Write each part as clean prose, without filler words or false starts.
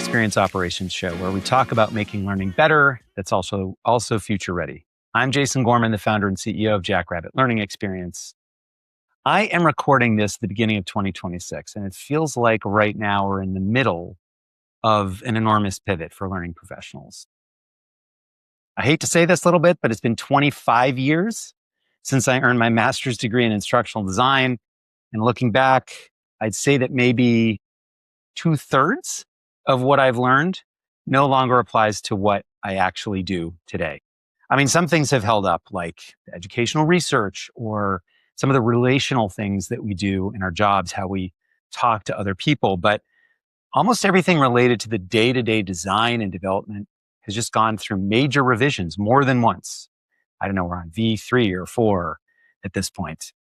Experience Operations Show, where we talk about making learning better that's also future ready. I'm Jason Gorman, the founder and CEO of Jackrabbit Learning Experience. I am recording this at the beginning of 2026, and it feels like right now we're in the middle of an enormous pivot for learning professionals. I hate to say this a little bit, but it's been 25 years since I earned my master's degree in instructional design. And looking back, I'd say that maybe 2/3 of what I've learned no longer applies to what I actually do today. I mean, some things have held up, like educational research or some of the relational things that we do in our jobs, how we talk to other people. But almost everything related to the day-to-day design and development has just gone through major revisions more than once. I don't know, we're on V3 or 4 at this point.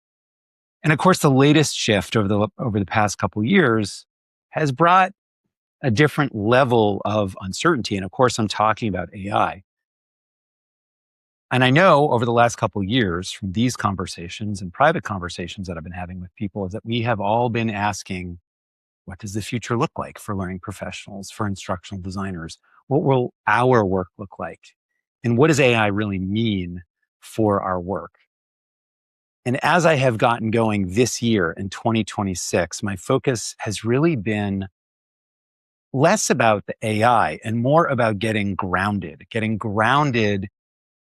And of course, the latest shift over the past couple of years has brought a different level of uncertainty. And of course, I'm talking about AI. And I know over the last couple of years from these conversations and private conversations that I've been having with people is that we have all been asking, what does the future look like for learning professionals, for instructional designers? What will our work look like? And what does AI really mean for our work? And as I have gotten going this year in 2026, my focus has really been less about the AI and more about getting grounded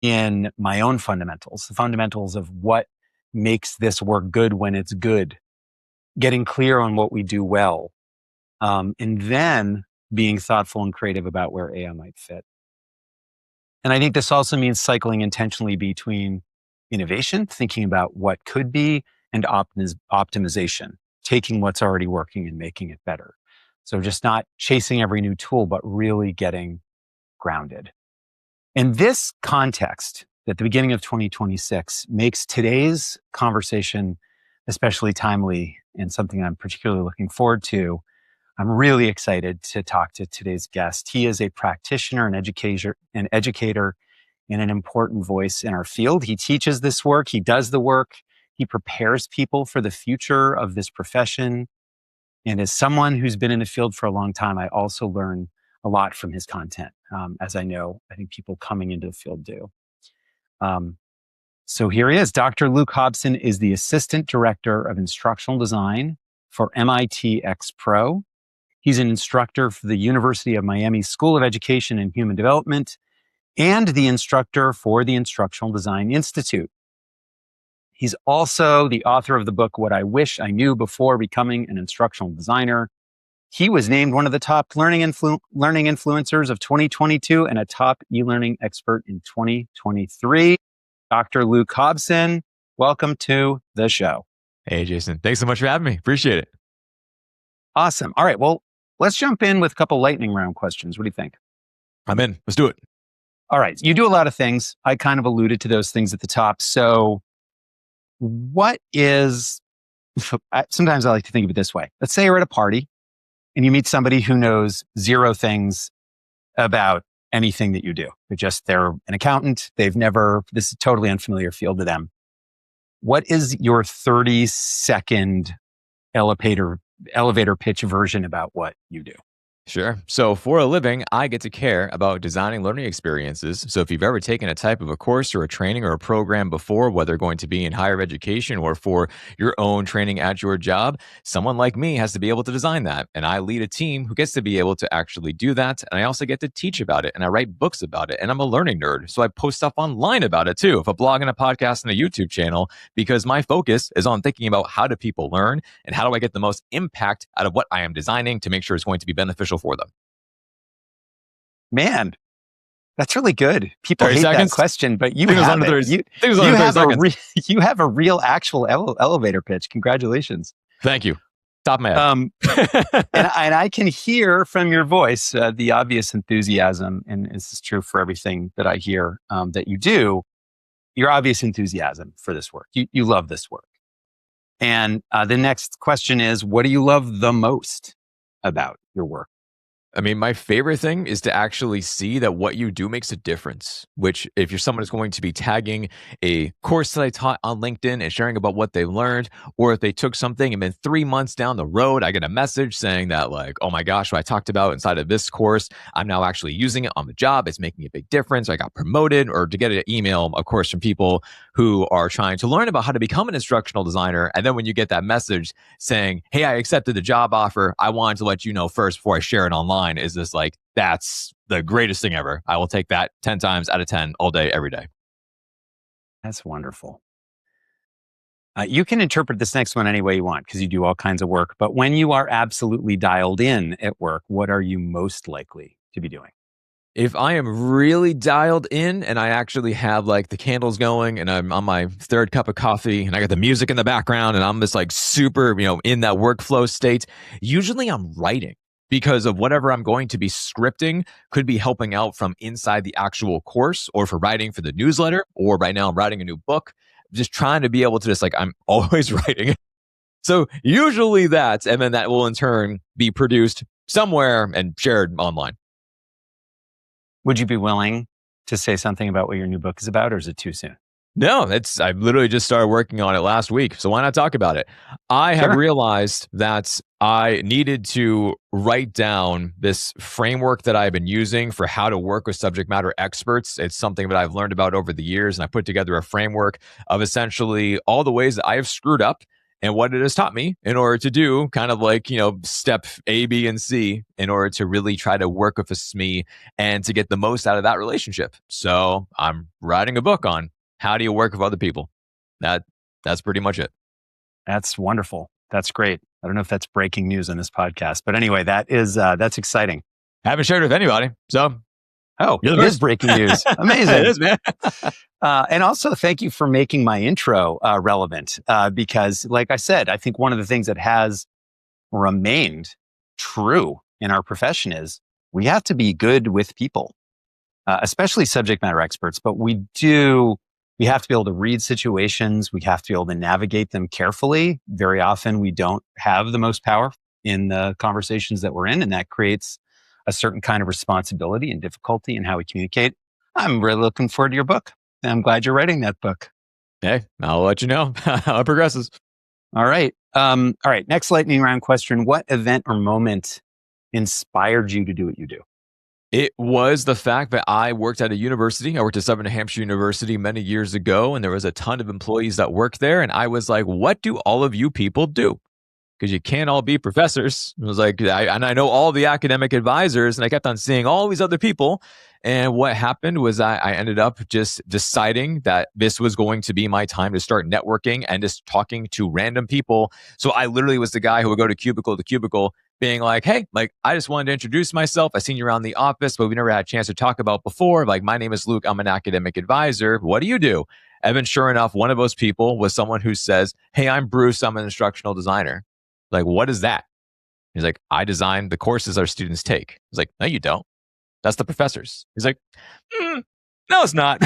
in my own fundamentals, the fundamentals of what makes this work good when it's good, getting clear on what we do well, and then being thoughtful and creative about where AI might fit. And I think this also means cycling intentionally between innovation, thinking about what could be, and optimization, taking what's already working and making it better. So just not chasing every new tool, but really getting grounded. And this context at the beginning of 2026 makes today's conversation especially timely and something I'm particularly looking forward to. I'm really excited to talk to today's guest. He is a practitioner, an educator, and an important voice in our field. He teaches this work. He does the work. He prepares people for the future of this profession. And as someone who's been in the field for a long time, I also learn a lot from his content, as I think people coming into the field do. So here he is. Dr. Luke Hobson is the Assistant Director of Instructional Design for MIT X Pro. He's an instructor for the University of Miami School of Education and Human Development and the instructor for the Instructional Design Institute. He's also the author of the book, What I Wish I Knew Before Becoming an Instructional Designer. He was named one of the top learning influencers of 2022 and a top e-learning expert in 2023. Dr. Luke Hobson, welcome to the show. Hey, Jason. Thanks so much for having me. Appreciate it. Awesome. All right. Well, let's jump in with a couple lightning round questions. What do you think? I'm in. Let's do it. All right. You do a lot of things. I kind of alluded to those things at the top. So sometimes I like to think of it this way. Let's say you're at a party and you meet somebody who knows 0 things about anything that you do. They're an accountant. This is a totally unfamiliar field to them. What is your 30-second elevator pitch version about what you do? Sure. So for a living, I get to care about designing learning experiences. So if you've ever taken a type of a course or a training or a program before, whether going to be in higher education or for your own training at your job, someone like me has to be able to design that. And I lead a team who gets to be able to actually do that. And I also get to teach about it. And I write books about it. And I'm a learning nerd. So I post stuff online about it too. If a blog and a podcast and a YouTube channel, because my focus is on thinking about how do people learn and how do I get the most impact out of what I am designing to make sure it's going to be beneficial for them. Man, that's really good. People hate that question, but you have it. You have a real actual elevator pitch. Congratulations. Thank you. Top man. And I can hear from your voice the obvious enthusiasm, and this is true for everything that I hear that you do, your obvious enthusiasm for this work. You love this work. And the next question is, what do you love the most about your work? I mean, my favorite thing is to actually see that what you do makes a difference, which if you're someone who's going to be tagging a course that I taught on LinkedIn and sharing about what they learned, or if they took something and then 3 months down the road, I get a message saying that like, oh my gosh, what I talked about inside of this course, I'm now actually using it on the job. It's making a big difference. I got promoted, or to get an email, of course, from people who are trying to learn about how to become an instructional designer. And then when you get that message saying, hey, I accepted the job offer, I wanted to let you know first before I share it online, is this like, that's the greatest thing ever. I will take that 10 times out of 10 all day, every day. That's wonderful. You can interpret this next one any way you want because you do all kinds of work. But when you are absolutely dialed in at work, what are you most likely to be doing? If I am really dialed in and I actually have like the candles going and I'm on my third cup of coffee and I got the music in the background and I'm just like super, in that workflow state, usually I'm writing because of whatever I'm going to be scripting could be helping out from inside the actual course, or for writing for the newsletter, or right now I'm writing a new book, just trying to be able to just like, I'm always writing. So usually that, and then that will in turn be produced somewhere and shared online. Would you be willing to say something about what your new book is about, or is it too soon? No, I literally just started working on it last week. So why not talk about it? I have realized that I needed to write down this framework that I've been using for how to work with subject matter experts. It's something that I've learned about over the years. And I put together a framework of essentially all the ways that I have screwed up and what it has taught me in order to do kind of like, step A, B, and C in order to really try to work with a SME and to get the most out of that relationship. So I'm writing a book on how do you work with other people? That's pretty much it. That's wonderful. That's great. I don't know if that's breaking news on this podcast, but anyway, that's exciting. I haven't shared it with anybody. So, it is breaking news. Amazing. It is, man. And also, thank you for making my intro relevant because, like I said, I think one of the things that has remained true in our profession is we have to be good with people, especially subject matter experts. But we have to be able to read situations. We have to be able to navigate them carefully. Very often we don't have the most power in the conversations that we're in, and that creates a certain kind of responsibility and difficulty in how we communicate. I'm really looking forward to your book. And I'm glad you're writing that book. Hey, I'll let you know how it progresses. All right. All right. Next lightning round question. What event or moment inspired you to do what you do? It was the fact that I worked at a university. I worked at Southern New Hampshire University many years ago, and there was a ton of employees that worked there. And I was like, what do all of you people do? Because you can't all be professors. It was like, I know all the academic advisors, and I kept on seeing all these other people. And what happened was I ended up just deciding that this was going to be my time to start networking and just talking to random people. So I literally was the guy who would go to cubicle being like, hey, like, I just wanted to introduce myself. I seen you around the office, but we never had a chance to talk about before. Like, my name is Luke. I'm an academic advisor. What do you do? And then sure enough, one of those people was someone who says, hey, I'm Bruce. I'm an instructional designer. Like, what is that? He's like, I design the courses our students take. He's like, no, you don't. That's the professors. He's like, no, it's not.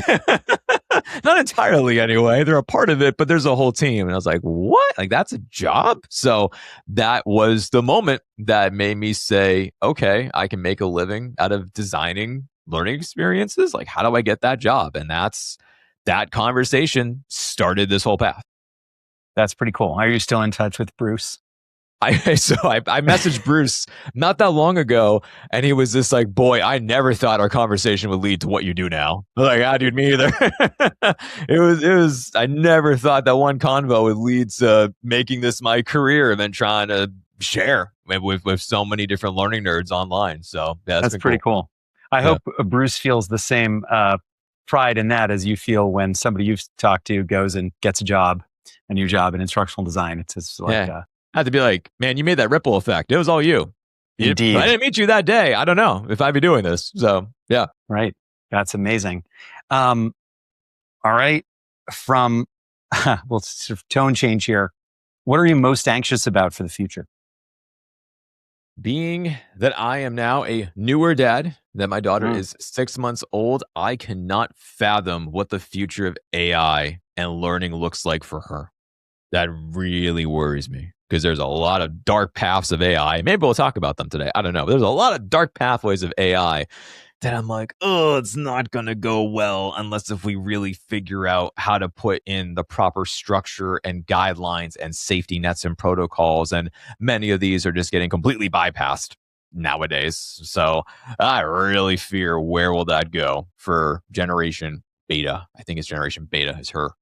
Not entirely anyway. They're a part of it, but there's a whole team. And I was like, what? Like, that's a job? So that was the moment that made me say, okay, I can make a living out of designing learning experiences. Like, how do I get that job? And that conversation started this whole path. That's pretty cool. Are you still in touch with Bruce? I messaged Bruce not that long ago, and he was just like, boy, I never thought our conversation would lead to what you do now. I was like, dude, me either. I never thought that one convo would lead to making this my career and then trying to share with so many different learning nerds online. So yeah, that's pretty cool. I hope Bruce feels the same pride in that as you feel when somebody you've talked to goes and gets a new job in instructional design. It's just like, I had to be like, man, you made that ripple effect. It was all you. Indeed. If I didn't meet you that day, I don't know if I'd be doing this. So, yeah. Right. That's amazing. All right. We'll sort of tone change here. What are you most anxious about for the future? Being that I am now a newer dad, that my daughter is 6 months old, I cannot fathom what the future of AI and learning looks like for her. That really worries me. because there's a lot of dark paths of AI. Maybe we'll talk about them today. I don't know. There's a lot of dark pathways of AI that I'm like, oh, it's not going to go well unless if we really figure out how to put in the proper structure and guidelines and safety nets and protocols. And many of these are just getting completely bypassed nowadays. So I really fear where will that go for generation beta. I think it's generation beta is her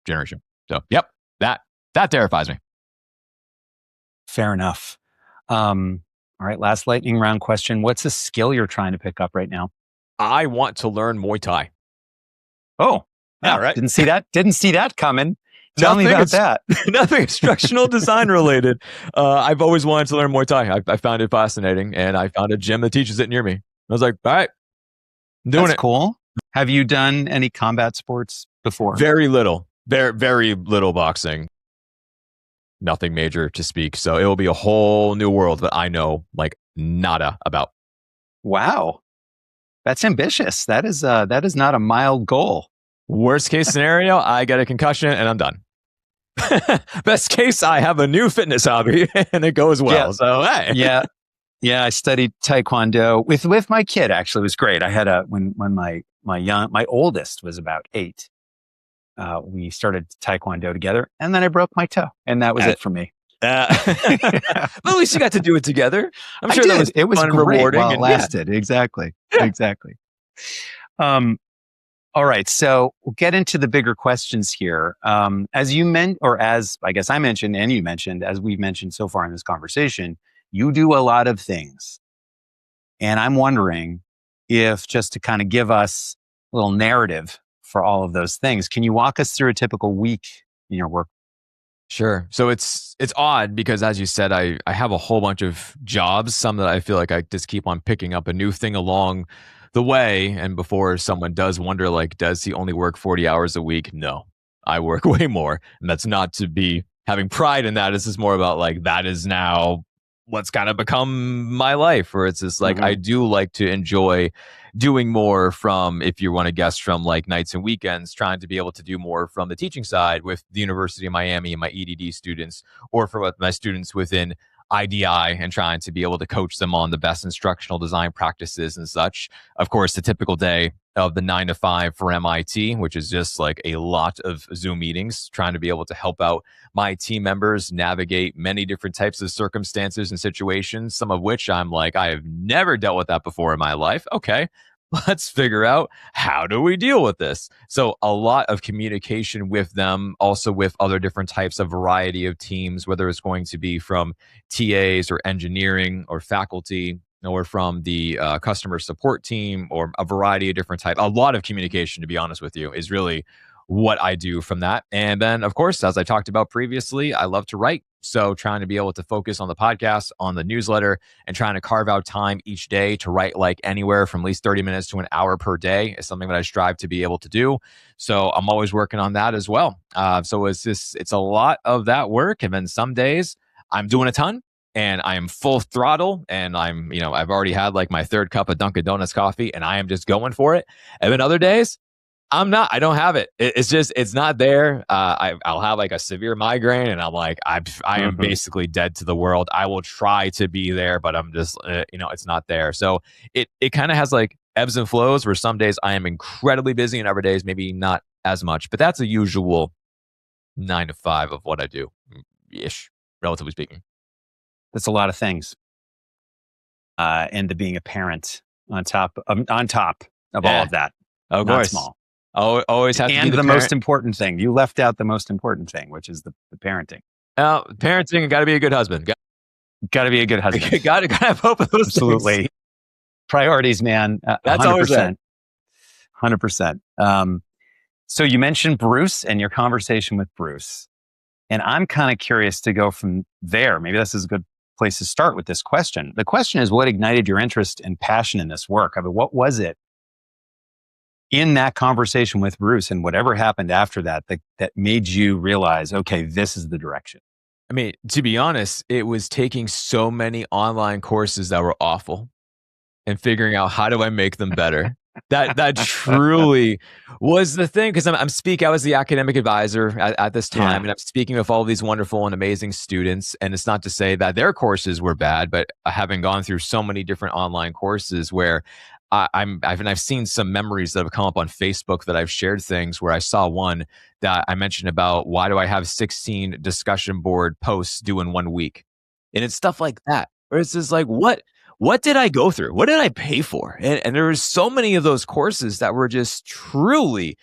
generation. So, yep, that terrifies me. Fair enough. All right, last lightning round question. What's a skill you're trying to pick up right now? I want to learn Muay Thai. Oh, yeah, right. Didn't see that coming. Tell me about that. Nothing instructional design related. I've always wanted to learn Muay Thai. I found it fascinating, and I found a gym that teaches it near me. I was like, all right, I'm doing it. Cool. Have you done any combat sports before? Very little. Very little boxing. Nothing major to speak. So it will be a whole new world that I know like nada about. Wow. That's ambitious. That is not a mild goal. Worst case scenario, I get a concussion and I'm done. Best case, I have a new fitness hobby and it goes well. Yeah. So hey. Yeah, I studied Taekwondo with my kid. Actually, it was great. I had when my oldest was about 8. We started Taekwondo together, and then I broke my toe, and that was it for me. But at least you got to do it together. I'm sure it was fun, great rewarding, while it lasted. Yeah. Exactly. All right, so we'll get into the bigger questions here. As I guess I mentioned, and you mentioned, as we've mentioned so far in this conversation, you do a lot of things, and I'm wondering if, just to kind of give us a little narrative for all of those things, can you walk us through a typical week in your work? Sure. So it's odd because, as you said, I have a whole bunch of jobs, some that I feel like I just keep on picking up a new thing along the way. And before someone does wonder, like, does he only work 40 hours a week? No, I work way more. And that's not to be having pride in that. It's just more about like, that is now what's kind of become my life, where it's just like, I do like to enjoy doing more from, if you want to guess, from like nights and weekends, trying to be able to do more from the teaching side with the University of Miami and my EDD students, or for my students within IDI and trying to be able to coach them on the best instructional design practices and such. Of course, the typical day of the 9 to 5 for MIT, which is just like a lot of Zoom meetings, trying to be able to help out my team members navigate many different types of circumstances and situations, some of which I'm like, I have never dealt with that before in my life. Okay, let's figure out, how do we deal with this? So a lot of communication with them, also with other different types of variety of teams, whether it's going to be from TAs or engineering or faculty, or from the customer support team, or a variety of different types. A lot of communication, to be honest with you, is really what I do from that. And then, of course, as I talked about previously, I love to write. So trying to be able to focus on the podcast, on the newsletter, and trying to carve out time each day to write like anywhere from at least 30 minutes to an hour per day is something that I strive to be able to do. So I'm always working on that as well. So it's a lot of that work. And then some days I'm doing a ton and I am full throttle, and I've already had like my 3rd cup of Dunkin' Donuts coffee and I am just going for it. And then other days, I'm not. I don't have it. It's not there. I'll have like a severe migraine, and I'm like, I am basically dead to the world. I will try to be there, but I'm just, it's not there. So it kind of has like ebbs and flows, where some days I am incredibly busy, and other days maybe not as much. But that's a usual 9 to 5 of what I do, ish, relatively speaking. That's a lot of things. And the being a parent on top of all of that. Of not course. Small. Always have to and be the most important thing. You left out the most important thing, which is the parenting. Parenting, got to be a good husband. Got to be a good husband. got to have both of those. Absolutely. Things. Priorities, man. That's 100%. Always that. 100%. So you mentioned Bruce and your conversation with Bruce. And I'm kind of curious to go from there. Maybe this is a good place to start with this question. The question is, what ignited your interest and passion in this work? I mean, what was it in that conversation with Bruce, and whatever happened after that made you realize, okay, this is the direction? I mean, to be honest, it was taking so many online courses that were awful and figuring out, how do I make them better? That truly was the thing, because I'm speaking. I was the academic advisor at this time, Yeah. and I'm speaking with all these wonderful and amazing students. And it's not to say that their courses were bad, but having gone through so many different online courses where I've seen some memories that have come up on Facebook that I've shared things where I saw one that I mentioned about why do I have 16 discussion board posts due in 1 week, and it's stuff like that where it's just like what did I go through? What did I pay for? And there were so many of those courses that were just truly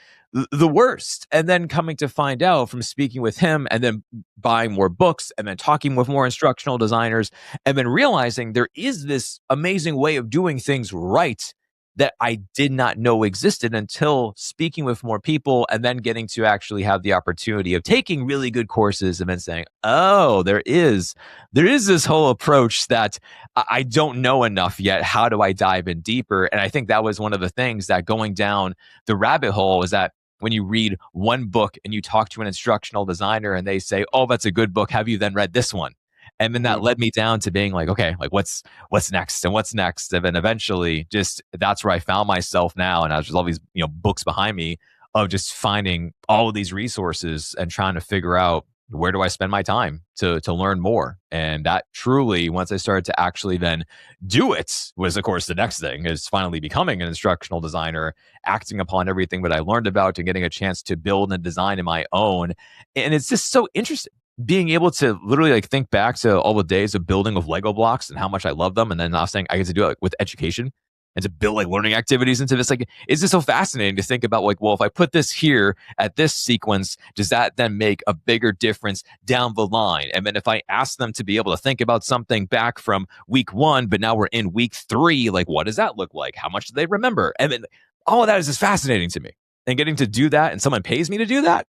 the worst. And then coming to find out from speaking with him and then buying more books and then talking with more instructional designers and then realizing there is this amazing way of doing things right that I did not know existed until speaking with more people and then getting to actually have the opportunity of taking really good courses and then saying, oh, there is this whole approach that I don't know enough yet. How do I dive in deeper? And I think that was one of the things that going down the rabbit hole is that when you read one book and you talk to an instructional designer and they say, oh, that's a good book. Have you then read this one? And then that led me down to being like, okay, like what's next and what's next? And then eventually just that's where I found myself now. And I was just all these, books behind me of just finding all of these resources and trying to figure out where do I spend my time to learn more. And that truly, once I started to actually then do it, was of course the next thing is finally becoming an instructional designer, acting upon everything that I learned about and getting a chance to build and design in my own. And it's just so interesting being able to literally like think back to all the days of building with Lego blocks and how much I love them. And then now saying I get to do it with education and to build like learning activities into this. Like, it's just so fascinating to think about like, well, if I put this here at this sequence, does that then make a bigger difference down the line? And then if I ask them to be able to think about something back from week 1, but now we're in week 3, like, what does that look like? How much do they remember? And then all of that is just fascinating to me. And getting to do that and someone pays me to do that,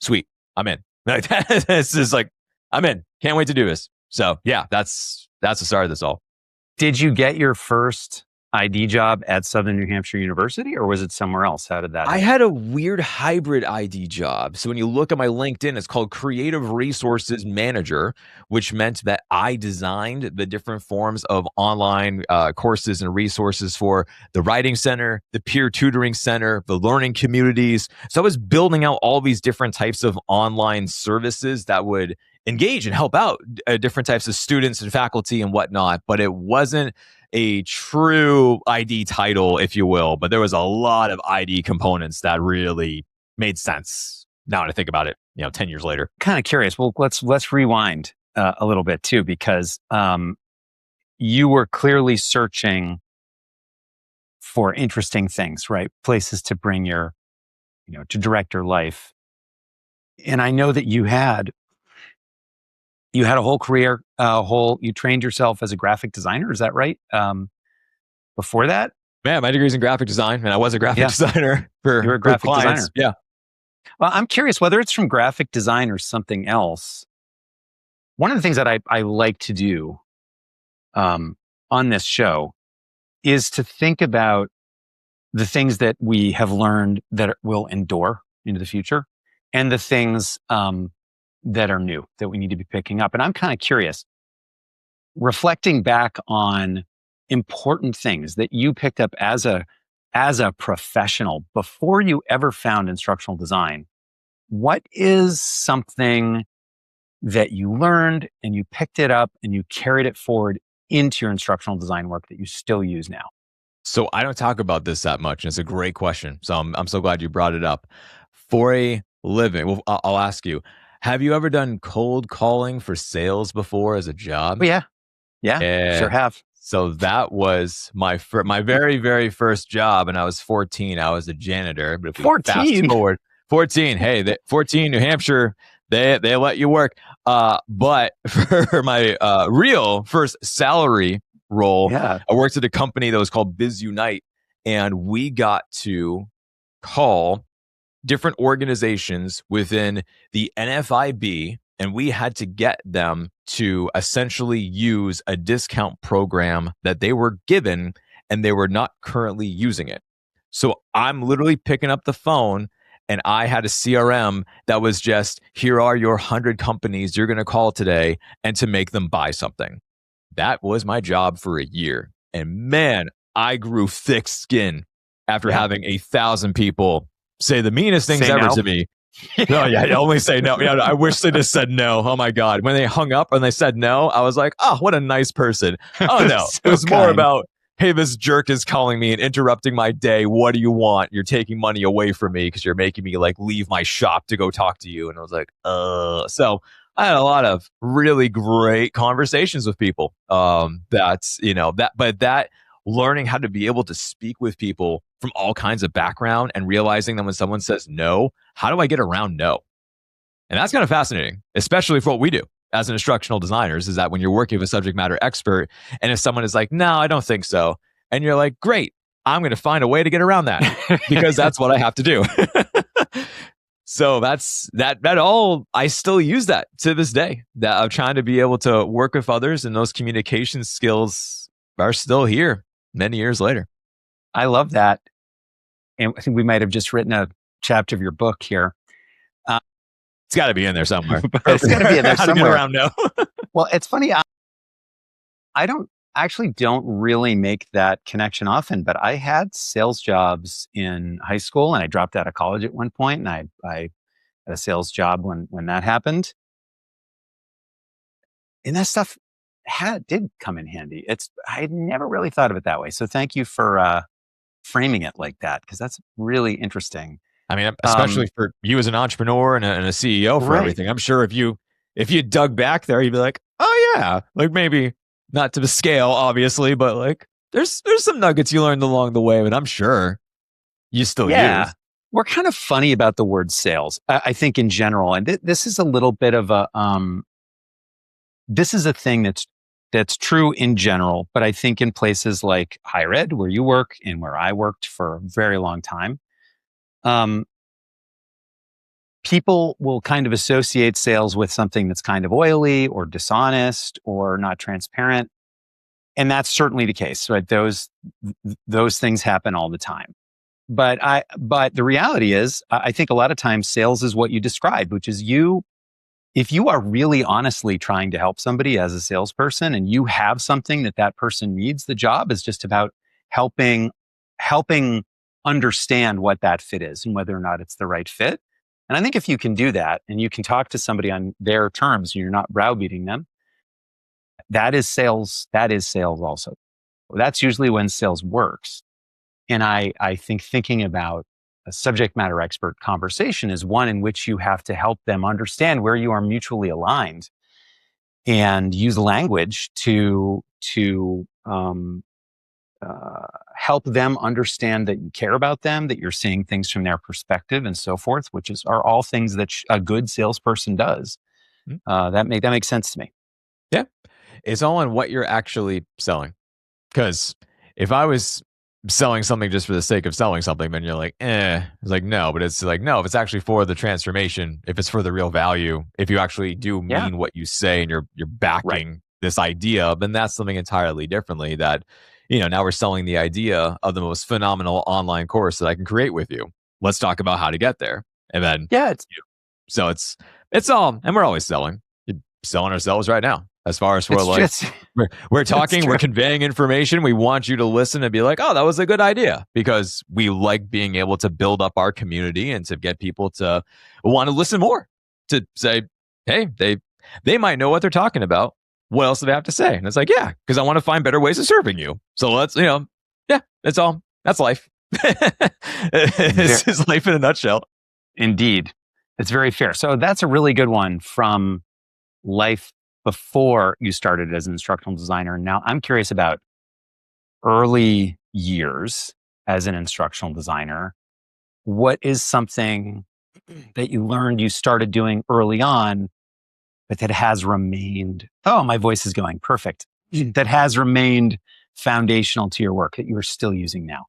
sweet, I'm in. Like this is like, I'm in. Can't wait to do this. So yeah, that's the start of this all. Did you get your first ID job at Southern New Hampshire University, or was it somewhere else? How did that I happen? had a weird hybrid ID job. So when you look at my LinkedIn, it's called Creative Resources Manager, which meant that I designed the different forms of online courses and resources for the Writing Center, the Peer Tutoring Center, the learning communities. So I was building out all these different types of online services that would engage and help out different types of students and faculty and whatnot. But it wasn't a true ID title, if you will, but there was a lot of ID components that really made sense now that I think about it, 10 years later. Kind of curious. Well, let's rewind a little bit too, because you were clearly searching for interesting things, right? Places to bring your, to direct your life. And I know that you had a whole career, you trained yourself as a graphic designer. Is that right? Before that? Yeah, my degree's in graphic design, and I was a graphic designer for, you were a graphic clients. designer. Yeah. Well, I'm curious whether it's from graphic design or something else. One of the things that I like to do on this show is to think about the things that we have learned that will endure into the future and the things that are new that we need to be picking up. And I'm kind of curious, reflecting back on important things that you picked up as a professional before you ever found instructional design. What is something that you learned and you picked it up and you carried it forward into your instructional design work that you still use now? So I don't talk about this that much, and it's a great question. So I'm so glad you brought it up. For a living, well, I'll ask you, have you ever done cold calling for sales before as a job? Oh, yeah, sure have. So that was my very, very first job, and I was 14. I was a janitor. But if we 14? fast forward, 14. Hey, 14, New Hampshire, they let you work. But for my real first salary role, Yeah. I worked at a company that was called Biz Unite, and we got to call different organizations within the NFIB, and we had to get them to essentially use a discount program that they were given and they were not currently using it. So I'm literally picking up the phone and I had a CRM that was just, here are your 100 companies you're going to call today and to make them buy something. That was my job for a year. And man, I grew thick skin after Yeah. having 1,000 people say the meanest things Say ever no. to me. No, yeah, I only say no. Yeah, I wish they just said no. Oh my God. When they hung up and they said no, I was like, oh, what a nice person. Oh no. It So was more kind. about, hey, this jerk is calling me and interrupting my day. What do you want? You're taking money away from me because you're making me like leave my shop to go talk to you. And I was like, so I had a lot of really great conversations with people. But that learning how to be able to speak with people from all kinds of background and realizing that when someone says no, how do I get around no? And that's kind of fascinating, especially for what we do as instructional designers, is that when you're working with a subject matter expert, and if someone is like, no, I don't think so, and you're like, great, I'm going to find a way to get around that because that's what I have to do. So that's that all, I still use that to this day, that I'm trying to be able to work with others, and those communication skills are still here many years later. I love that. And I think we might have just written a chapter of your book here. It's got to be in there somewhere. It's got to be in there How to get somewhere. around no. Well, it's funny. I don't really make that connection often, but I had sales jobs in high school, and I dropped out of college at one point, and I had a sales job when that happened. And that stuff did come in handy. I had never really thought of it that way. So thank you for framing it like that, because that's really interesting. I mean, especially for you as an entrepreneur and a CEO for Right. everything. I'm sure if you dug back there, you'd be like, oh yeah, like maybe not to the scale, obviously, but like there's some nuggets you learned along the way, but I'm sure you still use. We're kind of funny about the word sales, I think, in general. And this is a little bit of a this is a thing that's true in general, but I think in places like higher ed, where you work and where I worked for a very long time, people will kind of associate sales with something that's kind of oily or dishonest or not transparent. And that's certainly the case, right? Those things happen all the time. But the reality is, I think a lot of times sales is what you described, which is if you are really honestly trying to help somebody as a salesperson and you have something that person needs, the job is just about helping understand what that fit is and whether or not it's the right fit. And I think if you can do that and you can talk to somebody on their terms, you're not browbeating them, that is sales. That is sales also. That's usually when sales works. And I think thinking about a subject matter expert conversation is one in which you have to help them understand where you are mutually aligned and use language to help them understand that you care about them, that you're seeing things from their perspective and so forth, which are all things that a good salesperson does. That makes sense to me. Yeah. It's all on what you're actually selling. Because if I was selling something just for the sake of selling something, then you're like, It's like, no, but it's like, no, if it's actually for the transformation, if it's for the real value, if you actually do mean what you say and you're backing this idea, then that's something entirely differently that, now we're selling the idea of the most phenomenal online course that I can create with you. Let's talk about how to get there. And then, so it's all, and we're always selling ourselves right now. As far as we're talking, we're conveying information. We want you to listen and be like, oh, that was a good idea, because we like being able to build up our community and to get people to want to listen more, to say, hey, they might know what they're talking about. What else do they have to say? And it's like, yeah, because I want to find better ways of serving you. So let's, that's all. That's life. This is life in a nutshell. Indeed. It's very fair. So that's a really good one from life before you started as an instructional designer. Now, I'm curious about early years as an instructional designer. What is something that you learned you started doing early on, but that has remained, my voice is going, perfect, that has remained foundational to your work that you are still using now?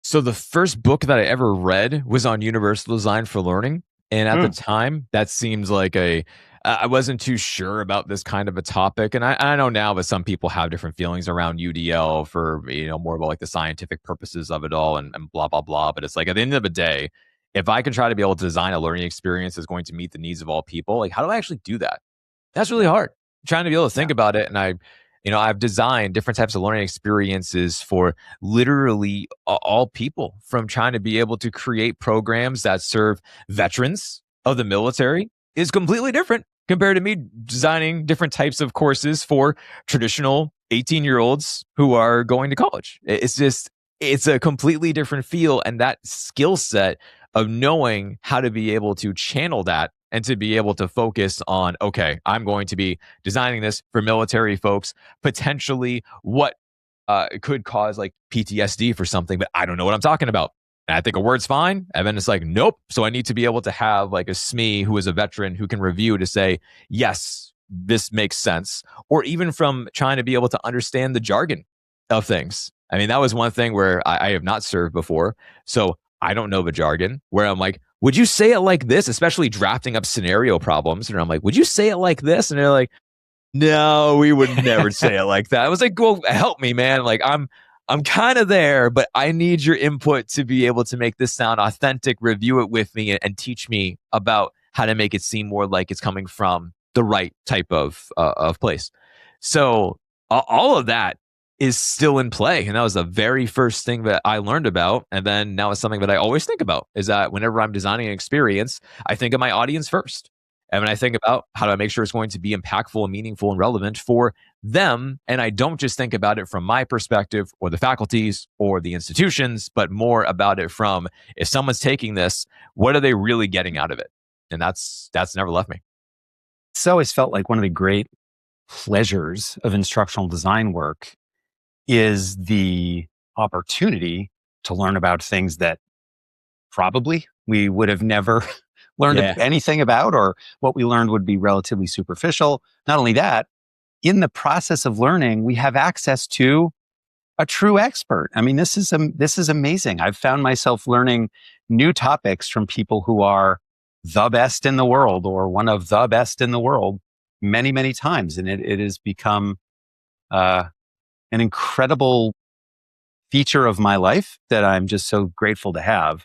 So the first book that I ever read was on universal design for learning. And at the time, that seems like I wasn't too sure about this kind of a topic. And I know now that some people have different feelings around UDL for, more about like the scientific purposes of it all and blah, blah, blah. But it's like, at the end of the day, if I can try to be able to design a learning experience that's going to meet the needs of all people, like, how do I actually do that? That's really hard. I'm trying to be able to think about it. And I've designed different types of learning experiences for literally all people, from trying to be able to create programs that serve veterans of the military is completely different compared to me designing different types of courses for traditional 18-year-olds who are going to college. It's a completely different feel. And that skill set of knowing how to be able to channel that and to be able to focus on, okay, I'm going to be designing this for military folks, potentially what could cause like PTSD for something, but I don't know what I'm talking about. And I think a word's fine. And then it's like, nope. So I need to be able to have like a SME who is a veteran who can review to say, yes, this makes sense. Or even from trying to be able to understand the jargon of things. I mean, that was one thing where I have not served before. So I don't know the jargon, where I'm like, would you say it like this? Especially drafting up scenario problems. And I'm like, would you say it like this? And they're like, no, we would never say it like that. I was like, well, help me, man. Like I'm kind of there, but I need your input to be able to make this sound authentic, review it with me, and teach me about how to make it seem more like it's coming from the right type of place. So all of that is still in play. And that was the very first thing that I learned about. And then now it's something that I always think about, is that whenever I'm designing an experience, I think of my audience first. And when I think about how do I make sure it's going to be impactful and meaningful and relevant for them, and I don't just think about it from my perspective or the faculties or the institutions, but more about it from, if someone's taking this, what are they really getting out of it? And that's never left me. It's always felt like one of the great pleasures of instructional design work is the opportunity to learn about things that probably we would have never learned anything about, or what we learned would be relatively superficial. Not only that, in the process of learning, we have access to a true expert. I mean, this is amazing. I've found myself learning new topics from people who are the best in the world, or one of the best in the world, many, many times. And it has become an incredible feature of my life that I'm just so grateful to have.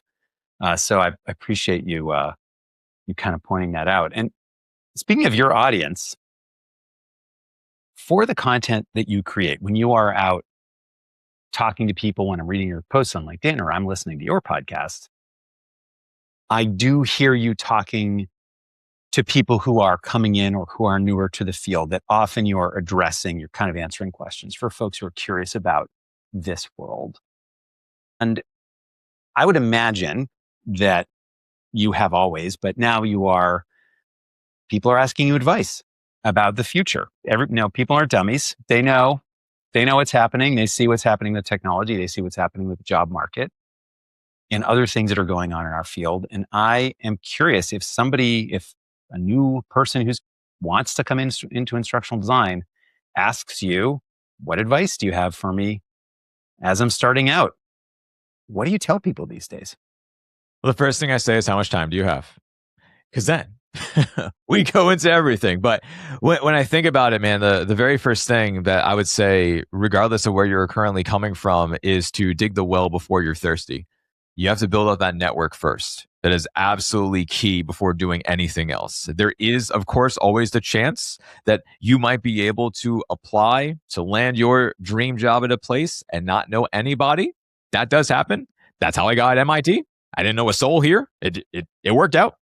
So I appreciate you kind of pointing that out. And speaking of your audience, for the content that you create, when you are out talking to people, when I'm reading your posts on LinkedIn or I'm listening to your podcast, I do hear you talking to people who are coming in or who are newer to the field, that often you're kind of answering questions for folks who are curious about this world. And I would imagine that you have always, but now people are asking you advice about the future. People aren't dummies. They know what's happening. They see what's happening with technology. They see what's happening with the job market and other things that are going on in our field. And I am curious, if a new person who wants to come into instructional design asks you, what advice do you have for me as I'm starting out? What do you tell people these days? Well, the first thing I say is, how much time do you have? Because then we go into everything. But when I think about it, man, the very first thing that I would say, regardless of where you're currently coming from, is to dig the well before you're thirsty. You have to build up that network first. That is absolutely key before doing anything else. There is, of course, always the chance that you might be able to apply to land your dream job at a place and not know anybody. That does happen. That's how I got at MIT. I didn't know a soul here. It worked out.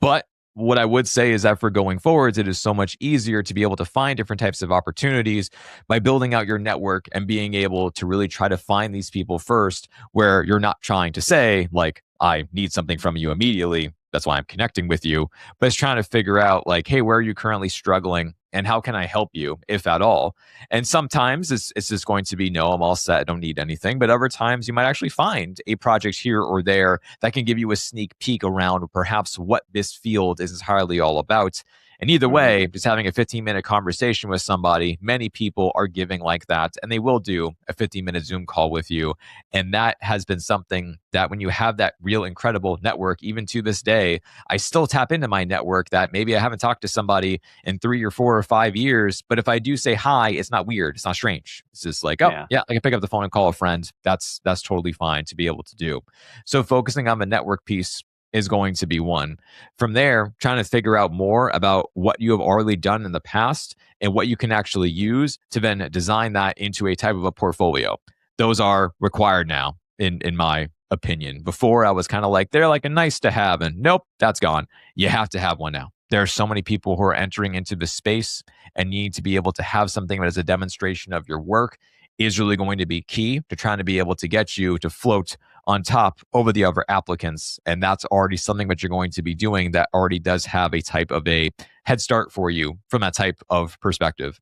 But what I would say is that for going forwards, it is so much easier to be able to find different types of opportunities by building out your network and being able to really try to find these people first, where you're not trying to say, like, I need something from you immediately. That's why I'm connecting with you. But it's trying to figure out, like, hey, where are you currently struggling? And how can I help you, if at all? And sometimes it's just going to be, no, I'm all set. I don't need anything. But other times you might actually find a project here or there that can give you a sneak peek around perhaps what this field is entirely all about. And either way, just having a 15-minute conversation with somebody, many people are giving like that, and they will do a 15-minute Zoom call with you. And that has been something that when you have that real incredible network, even to this day, I still tap into my network that maybe I haven't talked to somebody in 3 or 4 or 5 years, but if I do say hi, it's not weird. It's not strange. It's just like, oh, yeah, I can pick up the phone and call a friend. That's totally fine to be able to do. So focusing on the network piece is going to be one. From there, trying to figure out more about what you have already done in the past and what you can actually use to then design that into a type of a portfolio. Those are required now, in my opinion. Before, I was kind of like, they're like a nice to have, and nope, that's gone. You have to have one now. There are so many people who are entering into the space and need to be able to have something that is a demonstration of your work is really going to be key to trying to be able to get you to float on top over the other applicants. And that's already something that you're going to be doing that already does have a type of a head start for you from that type of perspective.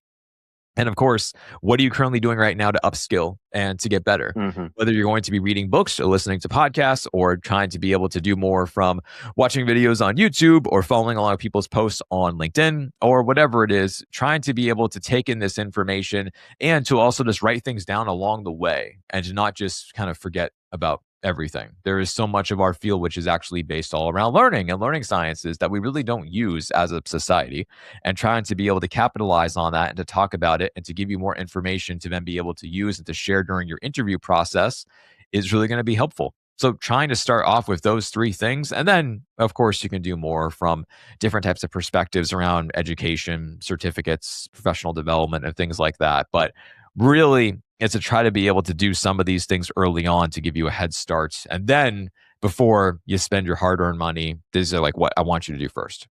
And of course, what are you currently doing right now to upskill and to get better? Mm-hmm. Whether you're going to be reading books or listening to podcasts or trying to be able to do more from watching videos on YouTube or following a lot of people's posts on LinkedIn or whatever it is, trying to be able to take in this information and to also just write things down along the way and to not just kind of forget about everything. There is so much of our field which is actually based all around learning and learning sciences that we really don't use as a society, and trying to be able to capitalize on that and to talk about it and to give you more information to then be able to use and to share during your interview process is really going to be helpful. So trying to start off with those three things, and then of course you can do more from different types of perspectives around education, certificates, professional development, and things like that. But really, it's to try to be able to do some of these things early on to give you a head start. And then before you spend your hard earned money, these are like what I want you to do first.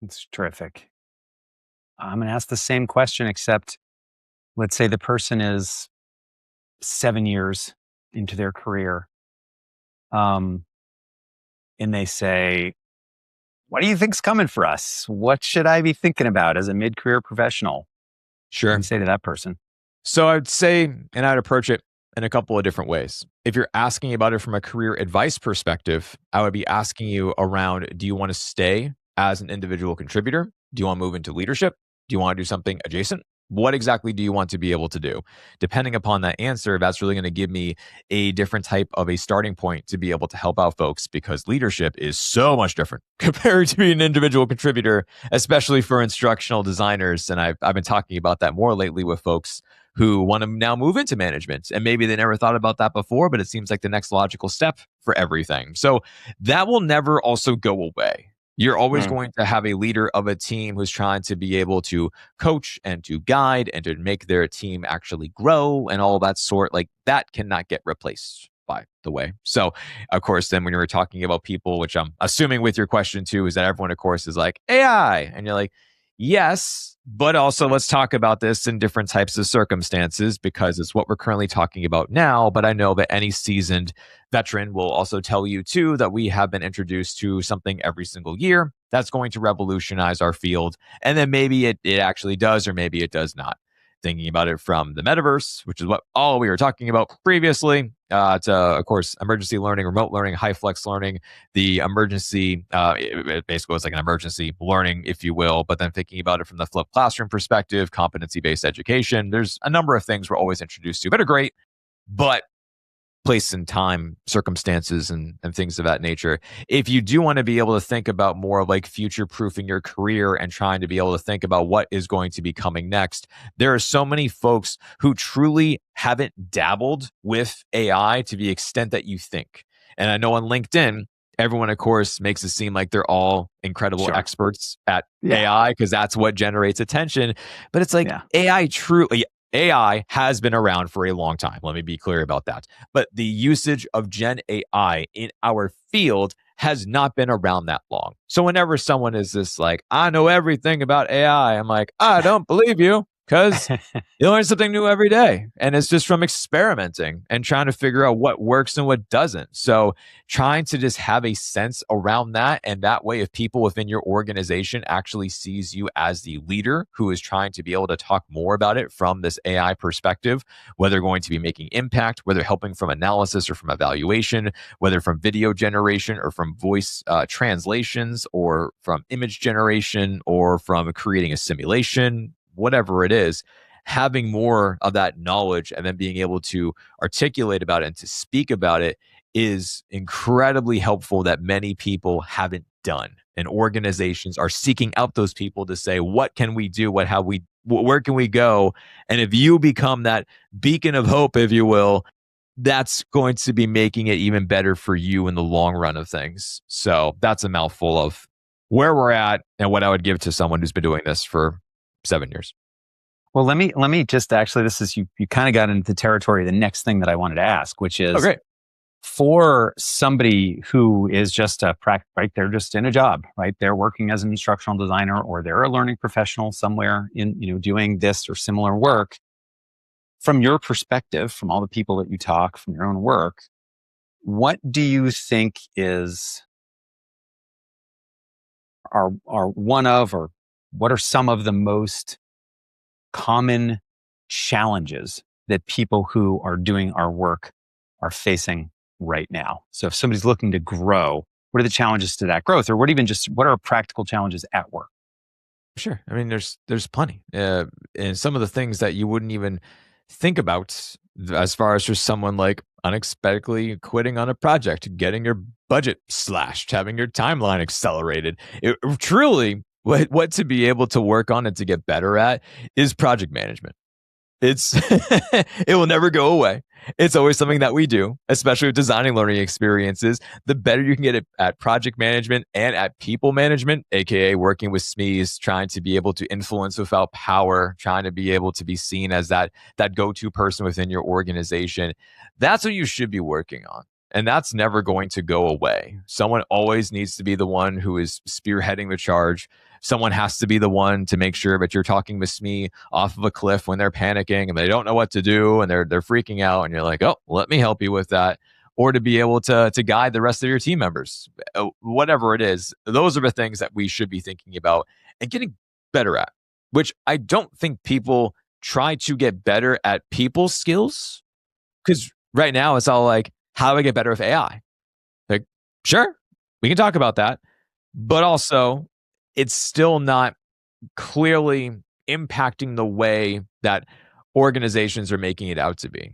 It's terrific. I'm going to ask the same question, except let's say the person is 7 years into their career. And they say, what do you think's coming for us? What should I be thinking about as a mid-career professional? Sure. And say to that person. So I'd say, and I'd approach it in a couple of different ways. If you're asking about it from a career advice perspective, I would be asking you around, do you want to stay as an individual contributor? Do you want to move into leadership? Do you want to do something adjacent? What exactly do you want to be able to do? Depending upon that answer, that's really going to give me a different type of a starting point to be able to help out folks, because leadership is so much different compared to being an individual contributor, especially for instructional designers. And I've been talking about that more lately with folks who want to now move into management. And maybe they never thought about that before, but it seems like the next logical step for everything. So that will never also go away. You're always going to have a leader of a team who's trying to be able to coach and to guide and to make their team actually grow and all that sort. Like that cannot get replaced, by the way. So, of course, then when you were talking about people, which I'm assuming with your question too, is that everyone, of course, is like AI. And you're like, yes, but also let's talk about this in different types of circumstances because it's what we're currently talking about now. But I know that any seasoned veteran will also tell you too that we have been introduced to something every single year that's going to revolutionize our field. And then maybe it actually does, or maybe it does not. Thinking about it from the metaverse, which is what all we were talking about previously, to, of course, emergency learning, remote learning, high flex learning, the emergency, it basically was like an emergency learning, if you will, but then thinking about it from the flipped classroom perspective, competency-based education, there's a number of things we're always introduced to that are great, but place and time, circumstances, and things of that nature. If you do want to be able to think about more of like future proofing your career and trying to be able to think about what is going to be coming next, there are so many folks who truly haven't dabbled with AI to the extent that you think. And I know on LinkedIn, everyone, of course, makes it seem like they're all incredible experts at AI because that's what generates attention. But it's like AI has been around for a long time. Let me be clear about that. But the usage of Gen AI in our field has not been around that long. So whenever someone is just like, I know everything about AI, I'm like, I don't believe you, because you learn something new every day. And it's just from experimenting and trying to figure out what works and what doesn't. So trying to just have a sense around that. And that way, if people within your organization actually sees you as the leader who is trying to be able to talk more about it from this AI perspective, whether going to be making impact, whether helping from analysis or from evaluation, whether from video generation or from voice translations or from image generation or from creating a simulation, whatever it is, having more of that knowledge and then being able to articulate about it and to speak about it is incredibly helpful, that many people haven't done. And organizations are seeking out those people to say, what can we do? Where can we go? And if you become that beacon of hope, if you will, that's going to be making it even better for you in the long run of things. So that's a mouthful of where we're at and what I would give to someone who's been doing this for 7 years. Well, let me just actually, this is, you kind of got into the territory of the next thing that I wanted to ask, which Oh, is great. for somebody who is just right, they're just in a job, right? They're working as an instructional designer, or they're a learning professional somewhere in, doing this or similar work. From your perspective, from all the people that you talk, from your own work, what do you think are one of, or what are some of the most common challenges that people who are doing our work are facing right now? So if somebody's looking to grow, what are the challenges to that growth, or what are practical challenges at work? Sure. I mean, there's plenty, and some of the things that you wouldn't even think about, as far as just someone like unexpectedly quitting on a project, getting your budget slashed, having your timeline accelerated. Truly, what to be able to work on and to get better at is project management. It's it will never go away. It's always something that we do, especially with designing learning experiences. The better you can get at project management and at people management, aka working with SMEs, trying to be able to influence without power, trying to be able to be seen as that go-to person within your organization. That's what you should be working on. And that's never going to go away. Someone always needs to be the one who is spearheading the charge. Someone has to be the one to make sure that you're talking with SME off of a cliff when they're panicking and they don't know what to do and they're freaking out, and you're like, oh, let me help you with that. Or to be able to guide the rest of your team members, whatever it is. Those are the things that we should be thinking about and getting better at, which I don't think people try to get better at people skills, because right now it's all like, how do I get better with AI? Like, sure, we can talk about that, but also it's still not clearly impacting the way that organizations are making it out to be.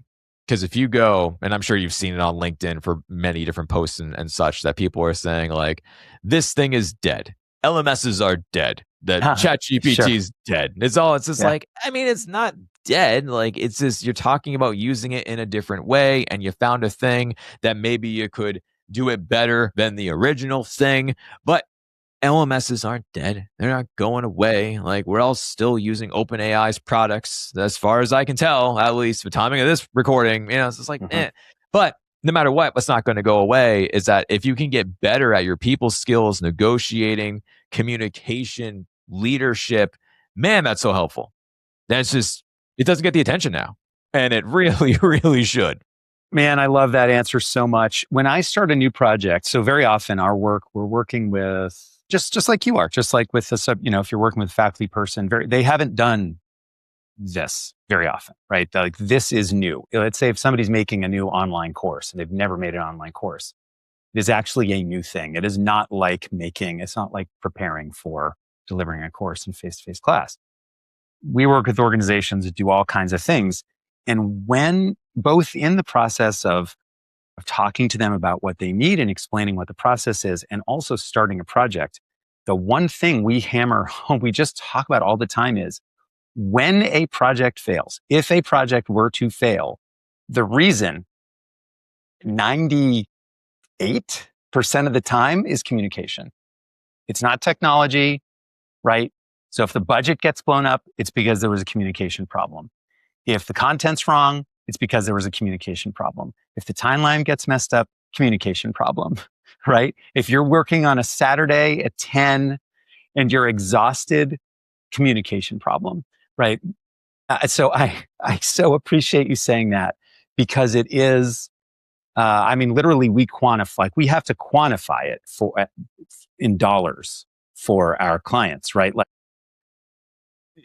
Because if you go, and I'm sure you've seen it on LinkedIn for many different posts and such, that people are saying like, this thing is dead. LMSs are dead. That ChatGPT Sure. is dead. It's just Yeah. like, I mean, it's not dead. Like, it's just, you're talking about using it in a different way, and you found a thing that maybe you could do it better than the original thing. But LMSs aren't dead. They're not going away. Like, we're all still using OpenAI's products, as far as I can tell, at least the timing of this recording. It's just like, Mhm. But no matter what's not going to go away is that if you can get better at your people skills, negotiating, communication, leadership, man, that's so helpful. That's just, it doesn't get the attention now. And it really, really should. Man, I love that answer so much. When I start a new project, so very often we're working with, just like you are, just like with if you're working with a faculty person, they haven't done this very often, right? Like, this is new. Let's say if somebody's making a new online course and they've never made an online course, it is actually a new thing. It's not like preparing for delivering a course in face-to-face class. We work with organizations that do all kinds of things. And when both in the process of talking to them about what they need and explaining what the process is, and also starting a project, the one thing we hammer home, we just talk about all the time, is when a project fails, if a project were to fail, the reason 98% of the time is communication. It's not technology, right? So if the budget gets blown up, it's because there was a communication problem. If the content's wrong, it's because there was a communication problem. If the timeline gets messed up, communication problem, right? If you're working on a Saturday at 10 and you're exhausted, communication problem, right? So I so appreciate you saying that, because it is, literally we have to quantify it in dollars for our clients, right? Like,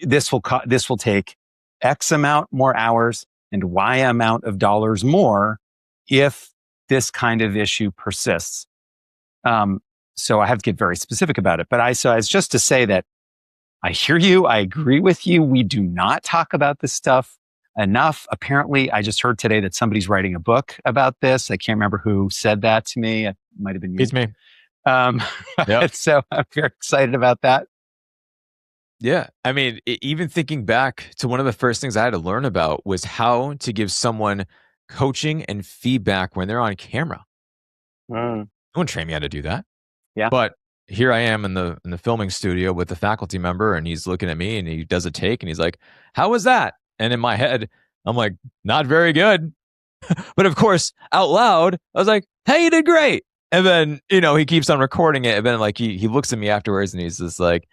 this will take X amount more hours and Y amount of dollars more if this kind of issue persists. So I have to get very specific about it. But it's just to say that I hear you. I agree with you. We do not talk about this stuff enough. Apparently, I just heard today that somebody's writing a book about this. I can't remember who said that to me. It might have been you. It's me. Yep. So I'm very excited about that. Yeah. I mean, even thinking back to one of the first things I had to learn about was how to give someone coaching and feedback when they're on camera. Mm, No one trained me how to do that. yeah. But here I am in the filming studio with the faculty member, and he's looking at me and he does a take and he's like, "How was that?" And in my head, I'm like, "Not very good." But of course, out loud, I was like, "Hey, you did great." And then, he keeps on recording it. And then like he looks at me afterwards and he's just like,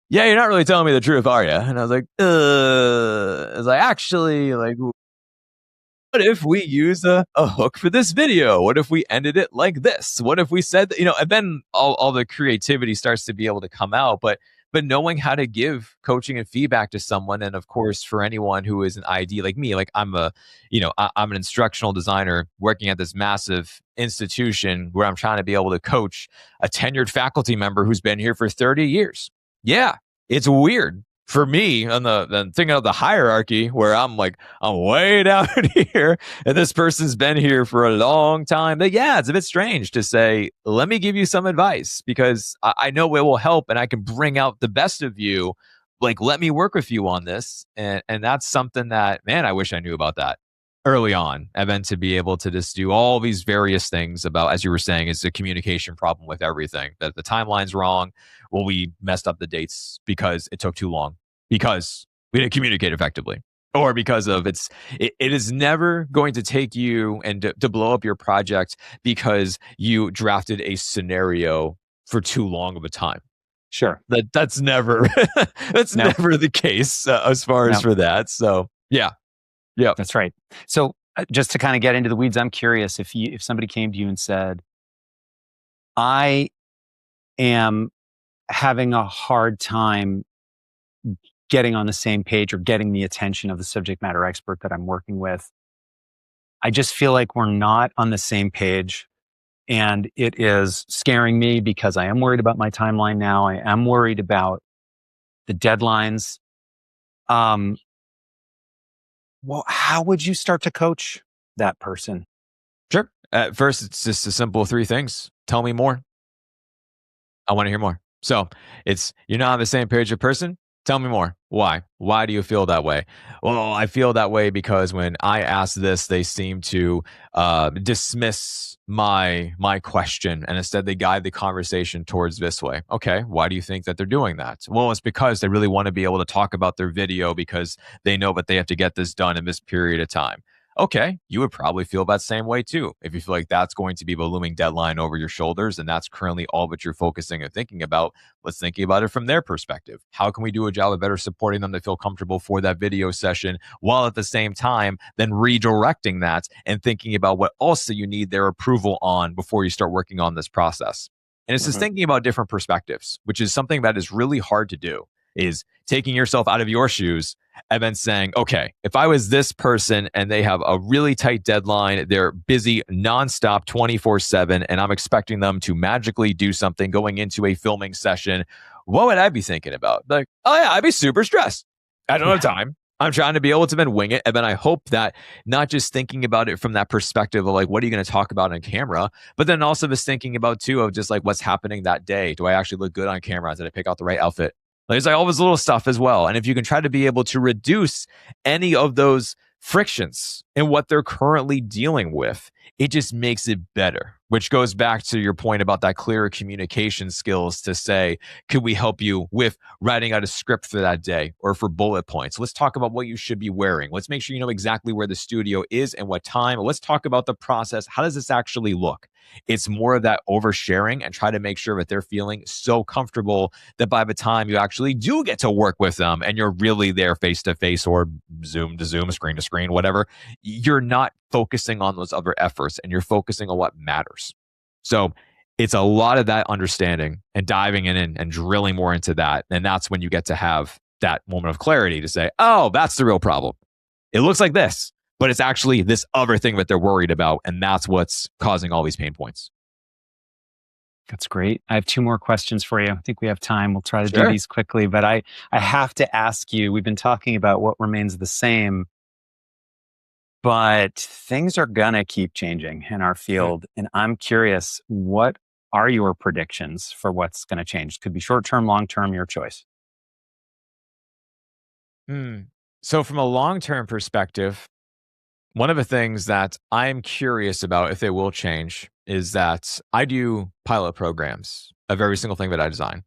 "Yeah, you're not really telling me the truth, are you?" And I was like, I was like, actually, like, what if we use a hook for this video? What if we ended it like this? What if we said that, and then all the creativity starts to be able to come out. But knowing how to give coaching and feedback to someone, and of course, for anyone who is an ID like me, like I'm an instructional designer working at this massive institution where I'm trying to be able to coach a tenured faculty member who's been here for 30 years. Yeah, it's weird for me on the thinking of the hierarchy where I'm like, I'm way down here and this person's been here for a long time. But yeah, it's a bit strange to say, let me give you some advice because I know it will help and I can bring out the best of you. Like, let me work with you on this. And that's something that, man, I wish I knew about that early on. And then to be able to just do all these various things about, as you were saying, is a communication problem with everything. That the timeline's wrong. Well, we messed up the dates because it took too long, because we didn't communicate effectively, or because of it is never going to take you and to blow up your project because you drafted a scenario for too long of a time. Sure. That's never that's No, never the case as far as no, for that. So yeah, yeah, that's right. So just to kind of get into the weeds, I'm curious if somebody came to you and said, I am having a hard time getting on the same page or getting the attention of the subject matter expert that I'm working with. I just feel like we're not on the same page. And it is scaring me because I am worried about my timeline now. I am worried about the deadlines. Um, well, how would you start to coach that person? sure. At first, it's just a simple three things. Tell me more. I want to hear more. So it's, you're not on the same page of person. Tell me more. Why? Why do you feel that way? Well, I feel that way because when I ask this, they seem to dismiss my question, and instead they guide the conversation towards this way. Okay, why do you think that they're doing that? Well, it's because they really want to be able to talk about their video because they know that they have to get this done in this period of time. Okay, you would probably feel that same way too. If you feel like that's going to be the looming deadline over your shoulders and that's currently all that you're focusing and thinking about, let's think about it from their perspective. How can we do a job of better supporting them to feel comfortable for that video session while at the same time then redirecting that and thinking about what also you need their approval on before you start working on this process? And it's just Mhm. thinking about different perspectives, which is something that is really hard to do, is taking yourself out of your shoes and then saying, okay, if I was this person and they have a really tight deadline, they're busy nonstop 24/7, and I'm expecting them to magically do something going into a filming session, what would I be thinking about? Like, oh yeah, I'd be super stressed. I don't have Yeah. time. I'm trying to be able to then wing it. And then I hope that not just thinking about it from that perspective of like, what are you going to talk about on camera, but then also just thinking about too of just like what's happening that day. Do I actually look good on camera? Did I pick out the right outfit? There's like all this little stuff as well. And if you can try to be able to reduce any of those frictions in what they're currently dealing with, it just makes it better, which goes back to your point about that clearer communication skills to say, could we help you with writing out a script for that day or for bullet points? Let's talk about what you should be wearing. Let's make sure you know exactly where the studio is and what time. Let's talk about the process. How does this actually look? It's more of that oversharing and try to make sure that they're feeling so comfortable that by the time you actually do get to work with them and you're really there face to face or Zoom to Zoom, screen to screen, whatever, you're not focusing on those other efforts and you're focusing on what matters. So it's a lot of that understanding and diving in and drilling more into that. And that's when you get to have that moment of clarity to say, oh, that's the real problem. It looks like this, but it's actually this other thing that they're worried about. And that's what's causing all these pain points. That's great. I have two more questions for you. I think we have time. We'll try to do Sure. these quickly, but I have to ask you, we've been talking about what remains the same, but things are going to keep changing in our field. And I'm curious, what are your predictions for what's going to change? Could be short term, long term, your choice. Hmm. So, from a long term perspective, One of the things that I'm curious about if they will change is that I do pilot programs of every single thing that I design.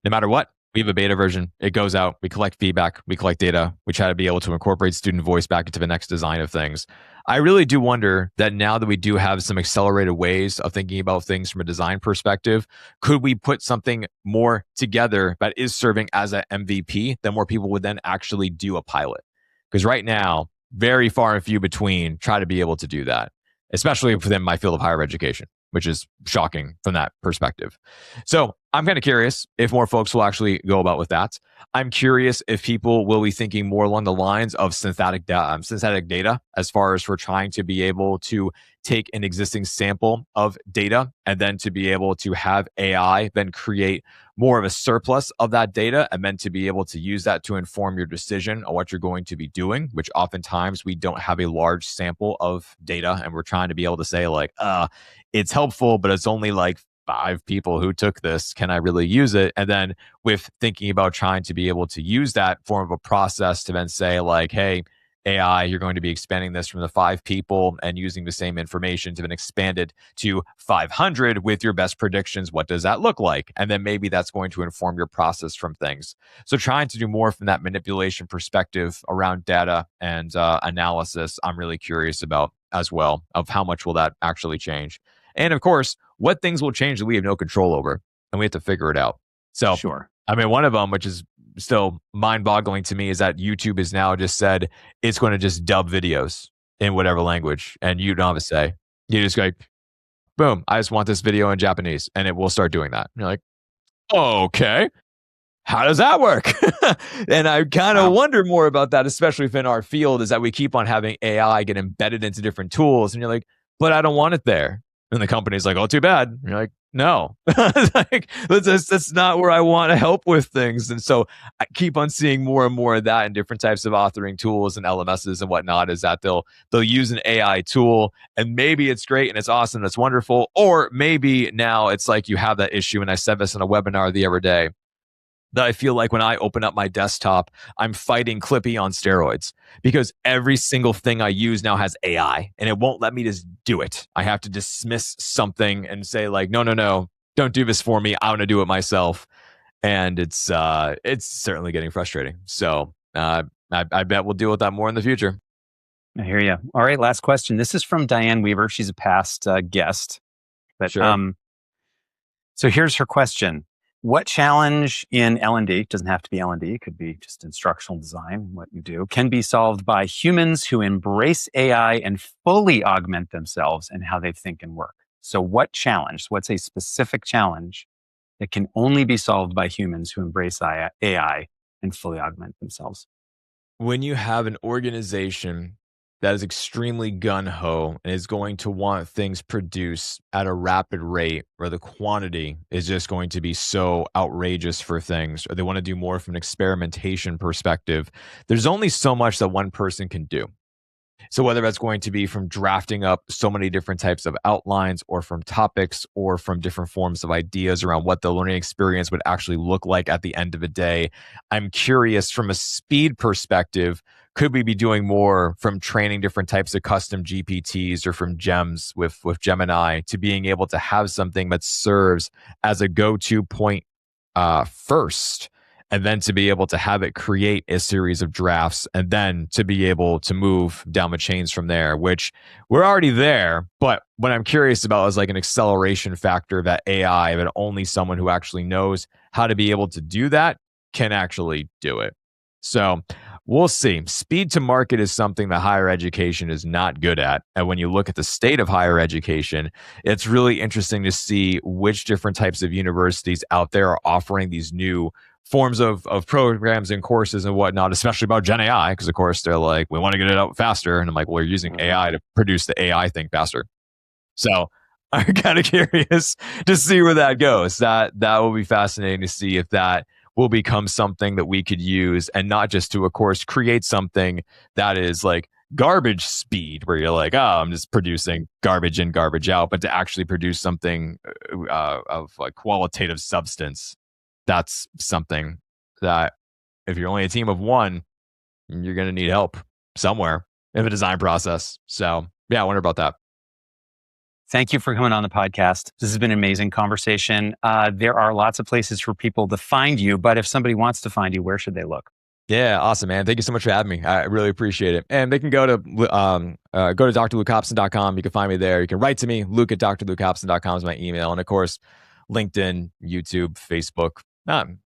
No matter what, we have a beta version. It goes out, we collect feedback, we collect data, we try to be able to incorporate student voice back into the next design of things. I really do wonder that now that we do have some accelerated ways of thinking about things from a design perspective, could we put something more together that is serving as an MVP that more people would then actually do a pilot? Because right now, very far and few between try to be able to do that, especially within my field of higher education, which is shocking from that perspective. So I'm kind of curious if more folks will actually go about with that. I'm curious if people will be thinking more along the lines of synthetic data, as far as for trying to be able to take an existing sample of data and then to be able to have AI then create more of a surplus of that data and then to be able to use that to inform your decision on what you're going to be doing, which oftentimes we don't have a large sample of data and we're trying to be able to say like, it's helpful, but it's only like 5 people who took this. Can I really use it? And then with thinking about trying to be able to use that form of a process to then say like, hey, AI, you're going to be expanding this from the 5 people and using the same information to then expand it to 500 with your best predictions. What does that look like? And then maybe that's going to inform your process from things. So trying to do more from that manipulation perspective around data and analysis, I'm really curious about as well, of how much will that actually change. And of course, what things will change that we have no control over, and we have to figure it out. So, Sure. I mean, one of them, which is still mind boggling to me, is that YouTube has now just said it's going to just dub videos in whatever language, and you don't have a say. You just go, boom, I just want this video in Japanese, and it will start doing that. And you're like, okay, how does that work? And I kind of Wow. wonder more about that, especially within our field, is that we keep on having AI get embedded into different tools. And you're like, but I don't want it there. And the company's like, oh, too bad. And you're like, no, like, that's not where I want to help with things. And so I keep on seeing more and more of that in different types of authoring tools and LMSs and whatnot, is that they'll use an AI tool and maybe it's great and it's awesome, it's wonderful. Or maybe now it's like you have that issue. And I said this in a webinar the other day, that I feel like when I open up my desktop, I'm fighting Clippy on steroids, because every single thing I use now has AI and it won't let me just do it. I have to dismiss something and say like, no, no, no, don't do this for me. I want to do it myself. And it's certainly getting frustrating. So I bet we'll deal with that more in the future. I hear you. All right, last question. This is from Diane Weaver. She's a past guest. But Sure. so here's her question. What challenge in L&D, doesn't have to be L&D, it could be just instructional design, what you do, can be solved by humans who embrace AI and fully augment themselves in how they think and work? So what challenge, what's a specific challenge that can only be solved by humans who embrace AI and fully augment themselves? When you have an organization that is extremely gun ho and is going to want things produced at a rapid rate, where the quantity is just going to be so outrageous for things, or they want to do more from an experimentation perspective, there's only so much that one person can do. So whether that's going to be from drafting up so many different types of outlines, or from topics, or from different forms of ideas around what the learning experience would actually look like at the end of the day, I'm curious from a speed perspective, could we be doing more from training different types of custom GPTs or from gems with Gemini to being able to have something that serves as a go-to point first, and then to be able to have it create a series of drafts, and then to be able to move down the chains from there, which we're already there. But what I'm curious about is like an acceleration factor that AI, that only someone who actually knows how to be able to do that can actually do it. So we'll see. Speed to market is something that higher education is not good at. And when you look at the state of higher education, it's really interesting to see which different types of universities out there are offering these new forms of programs and courses and whatnot, especially about Gen AI, because of course they're like, we want to get it out faster. And I'm like, well, you're using AI to produce the AI thing faster. So I'm kind of curious to see where that goes. That will be fascinating to see if that will become something that we could use, and not just to, of course, create something that is like garbage speed, where you're like, oh, I'm just producing garbage in, garbage out, but to actually produce something of like qualitative substance. That's something that if you're only a team of one, you're going to need help somewhere. in the design process. So yeah, I wonder about that. Thank you for coming on the podcast. This has been an amazing conversation. There are lots of places for people to find you, but if somebody wants to find you, where should they look? Yeah, awesome, man. Thank you so much for having me. I really appreciate it. And they can go to drlukehobson.com. You can find me there. You can write to me. Luke@drlukehobson.com is my email. And of course, LinkedIn, YouTube, Facebook. I'm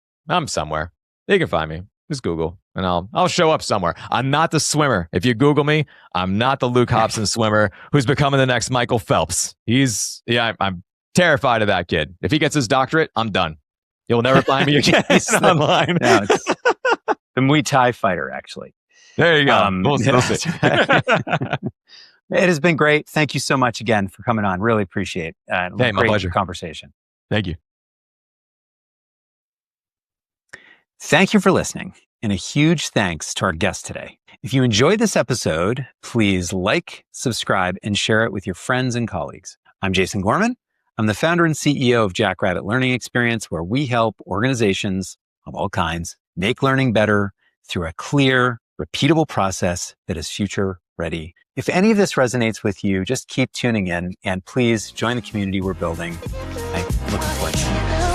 somewhere. You can find me. Just Google and I'll show up somewhere. I'm not the swimmer. If you Google me, I'm not the Luke Hobson swimmer who's becoming the next Michael Phelps. I'm terrified of that kid. If he gets his doctorate, I'm done. You'll never find me again online. No, it's the Muay Thai fighter, actually. There you go. We'll see. It has been great. Thank you so much again for coming on. Really appreciate it. Hey, my pleasure. Conversation. Thank you. Thank you for listening, and a huge thanks to our guest today. If you enjoyed this episode, please like, subscribe, and share it with your friends and colleagues. I'm Jason Gorman. I'm the founder and CEO of Jackrabbit Learning Experience, where we help organizations of all kinds make learning better through a clear, repeatable process that is future ready. If any of this resonates with you, just keep tuning in and please join the community we're building. I'm looking forward to seeing you.